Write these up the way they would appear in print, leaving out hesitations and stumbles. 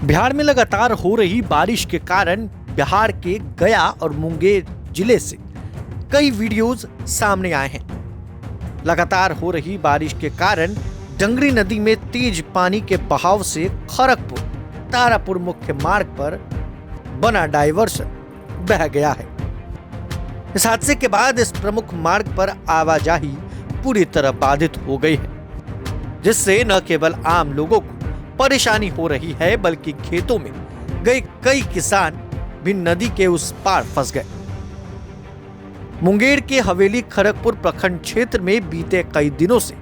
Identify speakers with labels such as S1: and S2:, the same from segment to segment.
S1: बिहार में लगातार हो रही बारिश के कारण बिहार के गया और मुंगेर जिले से कई वीडियोस सामने आए हैं। लगातार हो रही बारिश के कारण डंगरी नदी में तेज पानी के बहाव से खड़गपुर तारापुर मुख्य मार्ग पर बना डायवर्सन बह गया है। इस हादसे के बाद इस प्रमुख मार्ग पर आवाजाही पूरी तरह बाधित हो गई है, जिससे न केवल आम लोगों को परेशानी हो रही है बल्कि खेतों में गए कई किसान भी नदी के उस पार फंस गए। मुंगेर के हवेली खड़गपुर प्रखंड क्षेत्र में बीते कई दिनों से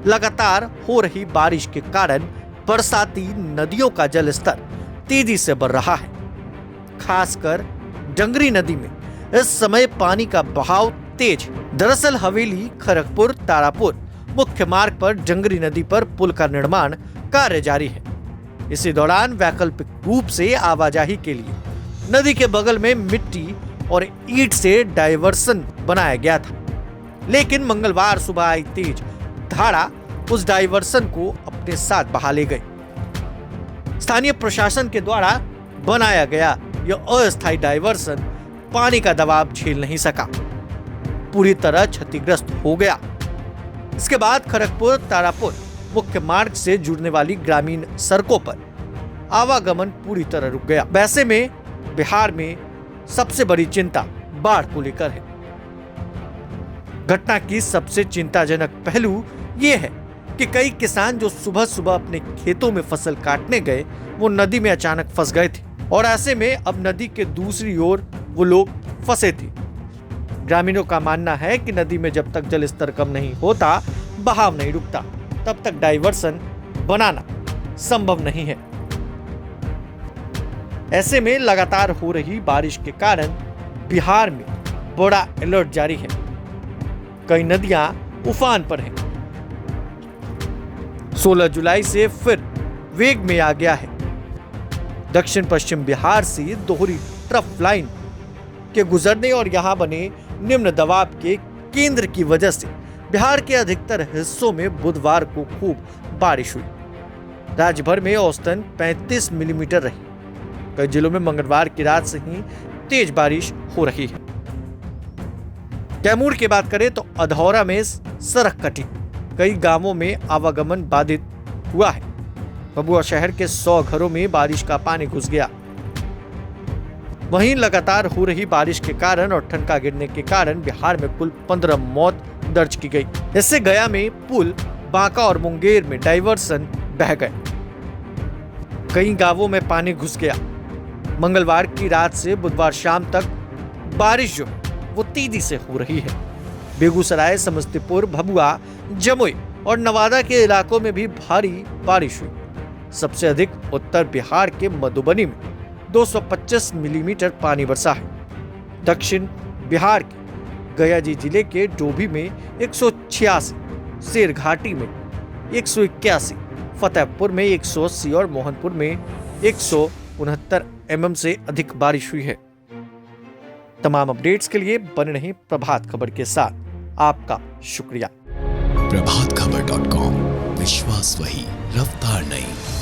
S1: लगातार हो रही बारिश के कारण बरसाती नदियों का जलस्तर तेजी से बढ़ रहा है। खासकर डंगरी नदी में इस समय पानी का बहाव तेज है। दरअसल हवेली खड़गपुर तारापुर मुख्य मार्ग पर डंगरी नदी पर पुल का निर्माण कार्य जारी है। इसी दौरान वैकल्पिक रूप से आवाजाही के लिए नदी के बगल में मिट्टी और ईंट से डायवर्सन बनाया गया था, लेकिन मंगलवार सुबह आई तेज धारा उस डायवर्सन को अपने साथ बहा ले गई। स्थानीय प्रशासन के द्वारा बनाया गया यह अस्थायी डायवर्सन पानी का दबाव झेल नहीं सका, पूरी तरह क्षतिग्रस्त हो गया। इसके बाद खड़गपुर तारापुर मुख्य मार्ग से जुड़ने वाली ग्रामीण सड़कों पर आवागमन पूरी तरह रुक गया। वैसे में बिहार में सबसे बड़ी चिंता बाढ़ को लेकर है। घटना की सबसे चिंताजनक पहलू ये है कि कई किसान जो सुबह सुबह अपने खेतों में फसल काटने गए, वो नदी में अचानक फंस गए थे और ऐसे में अब नदी के दूसरी ओर वो लोग फंसे थे। ग्रामीणों का मानना है कि नदी में जब तक जल स्तर कम नहीं होता, बहाव नहीं रुकता, तब तक डायवर्सन बनाना संभव नहीं है। ऐसे में लगातार हो रही बारिश के कारण बिहार में बड़ा अलर्ट जारी है। कई नदियां उफान पर हैं। 16 जुलाई से फिर वेग में आ गया है। दक्षिण पश्चिम बिहार से दोहरी ट्रफ लाइन के गुजरने और यहां बने निम्न दबाव के केंद्र की वजह से बिहार के अधिकतर हिस्सों में बुधवार को खूब बारिश हुई। राज्य भर में औसतन 35 मिलीमीटर रही। कई जिलों में मंगलवार की रात से ही तेज बारिश हो रही है। कैमूर की बात करें तो अधौरा में सड़क कटी, कई गांवों में आवागमन बाधित हुआ है। भभुआ शहर के 100 घरों में बारिश का पानी घुस गया। वहीं लगातार हो रही बारिश के कारण और ठनका गिरने के कारण बिहार में कुल 15 मौत दर्ज की गई। इससे गया में पुल, बांका और मुंगेर में डायवर्सन बह गए। कई गांवों में पानी घुस गया। मंगलवार की रात से बुधवार शाम तक बारिश जो वो तेजी से हो रही है। बेगूसराय, समस्तीपुर, भभुआ, जमुई और नवादा के इलाकों में भी भारी बारिश हुई। सबसे अधिक उत्तर बिहार के मधुबनी में 225 मिलीमीटर पानी बरसा है। दक्षिण बिहार के गया जिले के डोभी में 186, शेरघाटी में 181, फतेहपुर में 180 और मोहनपुर में 169 mm से अधिक बारिश हुई है। तमाम अपडेट्स के लिए बने रहें प्रभात खबर के साथ। आपका शुक्रिया।
S2: प्रभातखबर.com, विश्वास वही, रफ्तार नहीं।